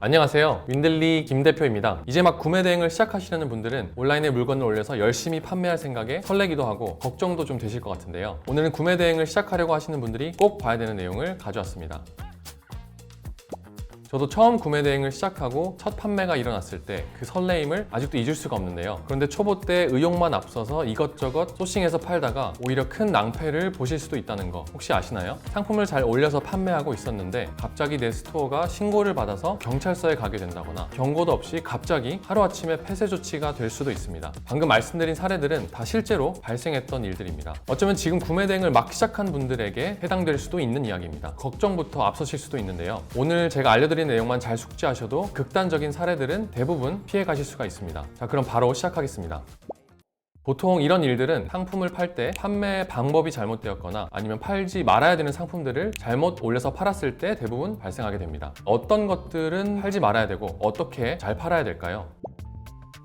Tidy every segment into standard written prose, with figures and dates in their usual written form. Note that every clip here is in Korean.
안녕하세요. 윈들리 김 대표입니다. 이제 막 구매 대행을 시작하시려는 분들은 온라인에 물건을 올려서 열심히 판매할 생각에 설레기도 하고 걱정도 좀 되실 것 같은데요. 오늘은 구매 대행을 시작하려고 하시는 분들이 꼭 봐야 되는 내용을 가져왔습니다. 저도 처음 구매 대행을 시작하고 첫 판매가 일어났을 때 그 설레임을 아직도 잊을 수가 없는데요. 그런데 초보 때 의욕만 앞서서 이것저것 소싱해서 팔다가 오히려 큰 낭패를 보실 수도 있다는 거 혹시 아시나요? 상품을 잘 올려서 판매하고 있었는데 갑자기 내 스토어가 신고를 받아서 경찰서에 가게 된다거나 경고도 없이 갑자기 하루아침에 폐쇄 조치가 될 수도 있습니다. 방금 말씀드린 사례들은 다 실제로 발생했던 일들입니다. 어쩌면 지금 구매 대행을 막 시작한 분들에게 해당될 수도 있는 이야기입니다. 걱정부터 앞서실 수도 있는데요. 오늘 제가 알려드린 내용만 잘 숙지하셔도 극단적인 사례들은 대부분 피해 가실 수가 있습니다. 자, 그럼 바로 시작하겠습니다. 보통 이런 일들은 상품을 팔 때 판매 방법이 잘못되었거나 아니면 팔지 말아야 되는 상품들을 잘못 올려서 팔았을 때 대부분 발생하게 됩니다. 어떤 것들은 팔지 말아야 되고 어떻게 잘 팔아야 될까요?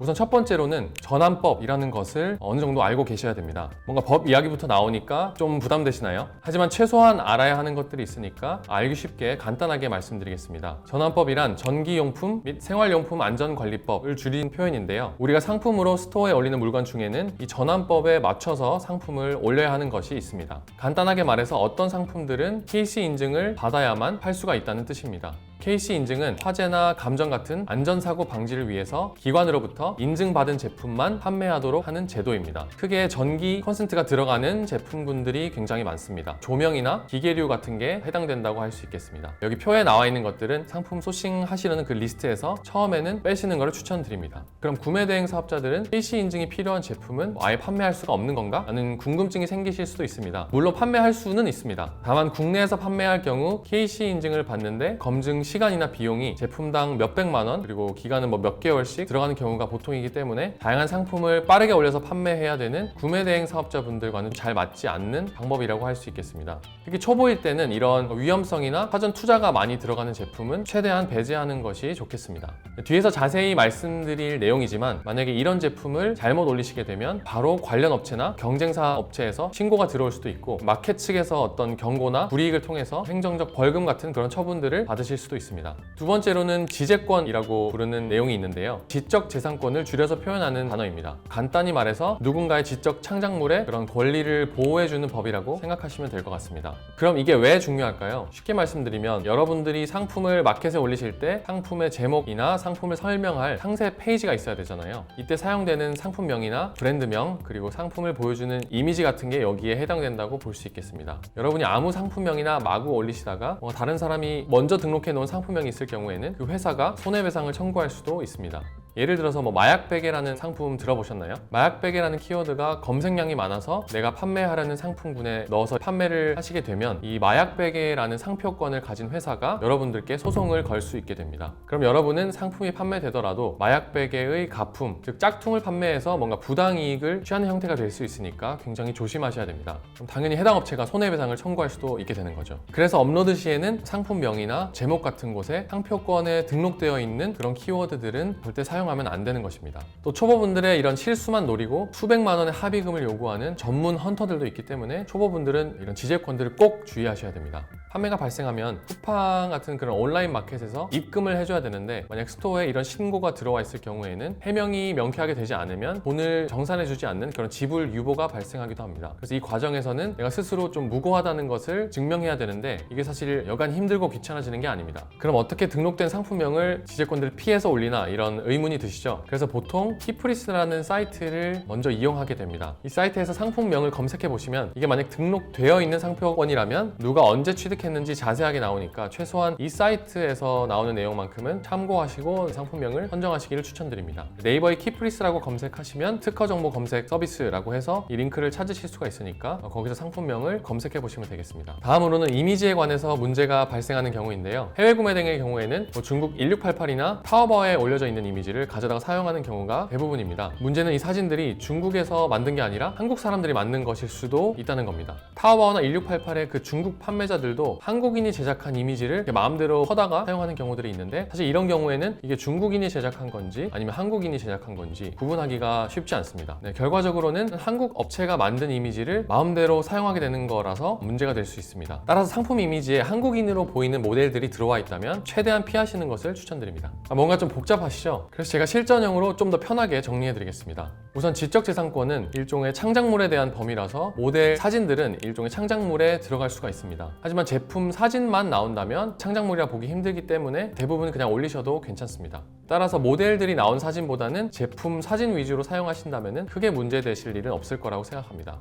우선 첫 번째로는 전환법이라는 것을 어느 정도 알고 계셔야 됩니다. 뭔가 법 이야기부터 나오니까 좀 부담되시나요? 하지만 최소한 알아야 하는 것들이 있으니까 알기 쉽게 간단하게 말씀드리겠습니다. 전환법이란 전기용품 및 생활용품 안전관리법을 줄인 표현인데요. 우리가 상품으로 스토어에 올리는 물건 중에는 이 전환법에 맞춰서 상품을 올려야 하는 것이 있습니다. 간단하게 말해서 어떤 상품들은 KC 인증을 받아야만 팔 수가 있다는 뜻입니다. KC 인증은 화재나 감전 같은 안전사고 방지를 위해서 기관으로부터 인증받은 제품만 판매하도록 하는 제도입니다. 크게 전기 컨센트가 들어가는 제품군들이 굉장히 많습니다. 조명이나 기계류 같은 게 해당된다고 할 수 있겠습니다. 여기 표에 나와 있는 것들은 상품 소싱 하시려는 그 리스트에서 처음에는 빼시는 것을 추천드립니다. 그럼 구매 대행 사업자들은 KC 인증이 필요한 제품은 아예 판매할 수가 없는 건가? 라는 궁금증이 생기실 수도 있습니다. 물론 판매할 수는 있습니다. 다만 국내에서 판매할 경우 KC 인증을 받는데 검증 시간이나 비용이 제품당 몇백만 원 그리고 기간은 몇 개월씩 들어가는 경우가 보통이기 때문에 다양한 상품을 빠르게 올려서 판매해야 되는 구매 대행 사업자분들과는 잘 맞지 않는 방법이라고 할 수 있겠습니다. 특히 초보일 때는 이런 위험성이나 사전 투자가 많이 들어가는 제품은 최대한 배제하는 것이 좋겠습니다. 뒤에서 자세히 말씀드릴 내용이지만 만약에 이런 제품을 잘못 올리시게 되면 바로 관련 업체나 경쟁사 업체에서 신고가 들어올 수도 있고 마켓 측에서 어떤 경고나 불이익을 통해서 행정적 벌금 같은 그런 처분들을 받으실 수도 있습니다. 두 번째로는 지재권이라고 부르는 내용이 있는데요. 지적 재산권을 줄여서 표현하는 단어입니다. 간단히 말해서 누군가의 지적 창작물의 그런 권리를 보호해주는 법이라고 생각하시면 될 것 같습니다. 그럼 이게 왜 중요할까요? 쉽게 말씀드리면 여러분들이 상품을 마켓에 올리실 때 상품의 제목이나 상품을 설명할 상세 페이지가 있어야 되잖아요. 이때 사용되는 상품명이나 브랜드명 그리고 상품을 보여주는 이미지 같은 게 여기에 해당된다고 볼 수 있겠습니다. 여러분이 아무 상품명이나 마구 올리시다가 다른 사람이 먼저 등록해 놓은 상품명이 있을 경우에는 그 회사가 손해배상을 청구할 수도 있습니다. 예를 들어서 마약베개라는 상품 들어보셨나요? 마약베개라는 키워드가 검색량이 많아서 내가 판매하려는 상품군에 넣어서 판매를 하시게 되면 이 마약베개라는 상표권을 가진 회사가 여러분들께 소송을 걸 수 있게 됩니다. 그럼 여러분은 상품이 판매되더라도 마약베개의 가품, 즉 짝퉁을 판매해서 뭔가 부당이익을 취하는 형태가 될 수 있으니까 굉장히 조심하셔야 됩니다. 그럼 당연히 해당 업체가 손해배상을 청구할 수도 있게 되는 거죠. 그래서 업로드 시에는 상품명이나 제목 같은 곳에 상표권에 등록되어 있는 그런 키워드들은 절대 사용하면 안 되는 것입니다. 또 초보분들의 이런 실수만 노리고 수백만 원의 합의금을 요구하는 전문 헌터들도 있기 때문에 초보분들은 이런 지재권들을 꼭 주의하셔야 됩니다. 판매가 발생하면 쿠팡 같은 그런 온라인 마켓에서 입금을 해줘야 되는데 만약 스토어에 이런 신고가 들어와 있을 경우에는 해명이 명쾌하게 되지 않으면 돈을 정산해주지 않는 그런 지불 유보가 발생하기도 합니다. 그래서 이 과정에서는 내가 스스로 좀 무고하다는 것을 증명해야 되는데 이게 사실 여간 힘들고 귀찮아지는 게 아닙니다. 그럼 어떻게 등록된 상품명을 지재권들을 피해서 올리나 이런 의문이 드시죠? 그래서 보통 키프리스라는 사이트를 먼저 이용하게 됩니다. 이 사이트에서 상품명을 검색해 보시면 이게 만약 등록되어 있는 상표권이라면 누가 언제 취득했는지 자세하게 나오니까 최소한 이 사이트에서 나오는 내용만큼은 참고하시고 상품명을 선정하시기를 추천드립니다. 네이버에 키프리스라고 검색하시면 특허 정보 검색 서비스라고 해서 이 링크를 찾으실 수가 있으니까 거기서 상품명을 검색해 보시면 되겠습니다. 다음으로는 이미지에 관해서 문제가 발생하는 경우인데요. 해외 구매 등의 경우에는 중국 1688이나 타오바오에 올려져 있는 이미지를 사진들을 가져다가 사용하는 경우가 대부분입니다. 문제는 이 사진들이 중국에서 만든 게 아니라 한국 사람들이 만든 것일 수도 있다는 겁니다. 타오바오나 1688의 그 중국 판매자들도 한국인이 제작한 이미지를 마음대로 퍼다가 사용하는 경우들이 있는데, 사실 이런 경우에는 이게 중국인이 제작한 건지 아니면 한국인이 제작한 건지 구분하기가 쉽지 않습니다. 결과적으로는 한국 업체가 만든 이미지를 마음대로 사용하게 되는 거라서 문제가 될 수 있습니다. 따라서 상품 이미지에 한국인으로 보이는 모델들이 들어와 있다면 최대한 피하시는 것을 추천드립니다. 뭔가 좀 복잡하시죠? 그래서 제가 실전형으로 좀 더 편하게 정리해드리겠습니다. 우선 지적재산권은 일종의 창작물에 대한 범위라서 모델 사진들은 일종의 창작물에 들어갈 수가 있습니다. 하지만 제품 사진만 나온다면 창작물이라 보기 힘들기 때문에 대부분 그냥 올리셔도 괜찮습니다. 따라서 모델들이 나온 사진보다는 제품 사진 위주로 사용하신다면 크게 문제되실 일은 없을 거라고 생각합니다.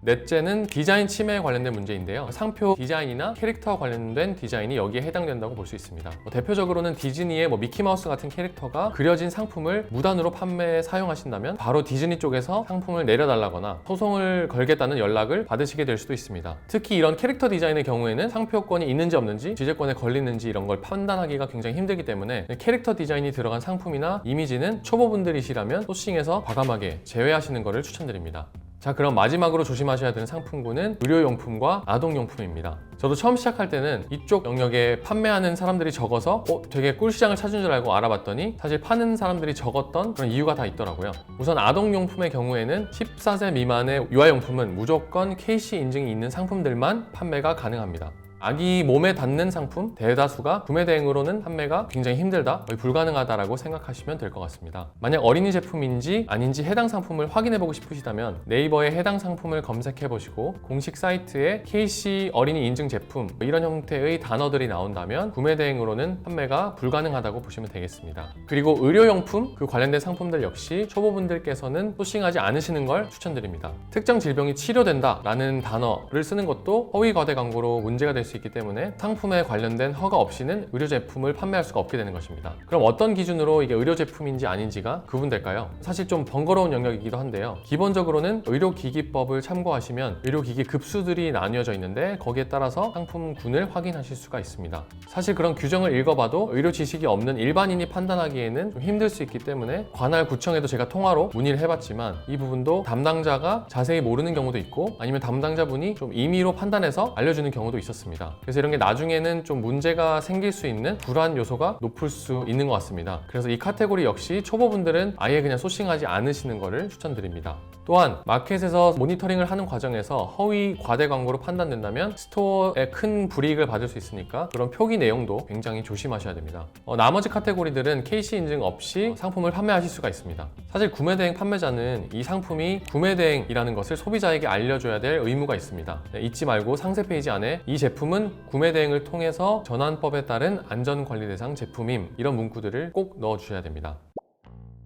넷째는 디자인 침해에 관련된 문제인데요. 상표 디자인이나 캐릭터와 관련된 디자인이 여기에 해당된다고 볼 수 있습니다. 대표적으로는 디즈니의 미키마우스 같은 캐릭터가 그려진 상품을 무단으로 판매에 사용하신다면 바로 디즈니 쪽에서 상품을 내려달라거나 소송을 걸겠다는 연락을 받으시게 될 수도 있습니다. 특히 이런 캐릭터 디자인의 경우에는 상표권이 있는지 없는지, 지재권에 걸리는지 이런 걸 판단하기가 굉장히 힘들기 때문에 캐릭터 디자인이 들어간 상품이나 이미지는 초보분들이시라면 소싱에서 과감하게 제외하시는 것을 추천드립니다. 자, 그럼 마지막으로 조심하셔야 되는 상품군은 의료용품과 아동용품입니다. 저도 처음 시작할 때는 이쪽 영역에 판매하는 사람들이 적어서 되게 꿀시장을 찾은 줄 알고 알아봤더니 사실 파는 사람들이 적었던 그런 이유가 다 있더라고요. 우선 아동용품의 경우에는 14세 미만의 유아용품은 무조건 KC 인증이 있는 상품들만 판매가 가능합니다. 아기 몸에 닿는 상품 대다수가 구매 대행으로는 판매가 굉장히 힘들다, 거의 불가능하다라고 생각하시면 될 것 같습니다. 만약 어린이 제품인지 아닌지 해당 상품을 확인해보고 싶으시다면 네이버에 해당 상품을 검색해보시고 공식 사이트에 KC 어린이 인증 제품 이런 형태의 단어들이 나온다면 구매 대행으로는 판매가 불가능하다고 보시면 되겠습니다. 그리고 의료용품 그 관련된 상품들 역시 초보분들께서는 소싱하지 않으시는 걸 추천드립니다. 특정 질병이 치료된다 라는 단어를 쓰는 것도 허위 과대 광고로 문제가 될 수 있기 때문에 상품에 관련된 허가 없이는 의료 제품을 판매할 수가 없게 되는 것입니다. 그럼 어떤 기준으로 이게 의료 제품인지 아닌지가 구분될까요? 사실 좀 번거로운 영역이기도 한데요. 기본적으로는 의료기기법을 참고하시면 의료기기 급수들이 나뉘어져 있는데 거기에 따라서 상품군을 확인하실 수가 있습니다. 사실 그런 규정을 읽어봐도 의료 지식이 없는 일반인이 판단하기에는 좀 힘들 수 있기 때문에 관할 구청에도 제가 통화로 문의를 해봤지만 이 부분도 담당자가 자세히 모르는 경우도 있고 아니면 담당자분이 좀 임의로 판단해서 알려주는 경우도 있었습니다. 그래서 이런 게 나중에는 좀 문제가 생길 수 있는 불안 요소가 높을 수 있는 것 같습니다. 그래서 이 카테고리 역시 초보분들은 아예 그냥 소싱하지 않으시는 것을 추천드립니다. 또한 마켓에서 모니터링을 하는 과정에서 허위 과대 광고로 판단된다면 스토어에 큰 불이익을 받을 수 있으니까 그런 표기 내용도 굉장히 조심하셔야 됩니다. 나머지 카테고리들은 KC 인증 없이 상품을 판매하실 수가 있습니다. 사실 구매대행 판매자는 이 상품이 구매대행이라는 것을 소비자에게 알려줘야 될 의무가 있습니다. 잊지 말고 상세 페이지 안에 이 제품은 구매대행을 통해서 전환법에 따른 안전관리 대상 제품임 이런 문구들을 꼭 넣어주셔야 됩니다.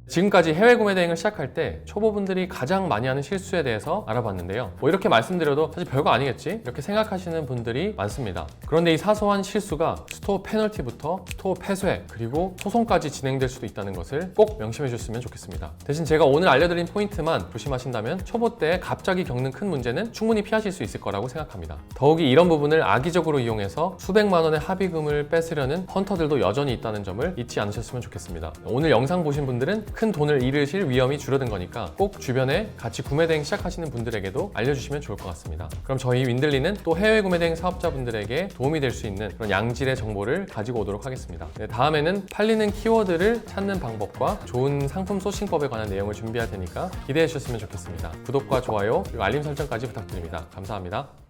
지금까지 해외 구매 대행을 시작할 때 초보분들이 가장 많이 하는 실수에 대해서 알아봤는데요. 이렇게 말씀드려도 사실 별거 아니겠지? 이렇게 생각하시는 분들이 많습니다. 그런데 이 사소한 실수가 스토어 페널티부터 스토어 폐쇄 그리고 소송까지 진행될 수도 있다는 것을 꼭 명심해 주셨으면 좋겠습니다. 대신 제가 오늘 알려드린 포인트만 조심하신다면 초보 때 갑자기 겪는 큰 문제는 충분히 피하실 수 있을 거라고 생각합니다. 더욱이 이런 부분을 악의적으로 이용해서 수백만 원의 합의금을 뺏으려는 헌터들도 여전히 있다는 점을 잊지 않으셨으면 좋겠습니다. 오늘 영상 보신 분들은 큰 돈을 잃으실 위험이 줄어든 거니까 꼭 주변에 같이 구매 대행 시작하시는 분들에게도 알려주시면 좋을 것 같습니다. 그럼 저희 윈들리는 또 해외 구매 대행 사업자분들에게 도움이 될 수 있는 그런 양질의 정보를 가지고 오도록 하겠습니다. 다음에는 팔리는 키워드를 찾는 방법과 좋은 상품 소싱법에 관한 내용을 준비할 테니까 기대해 주셨으면 좋겠습니다. 구독과 좋아요 그리고 알림 설정까지 부탁드립니다. 감사합니다.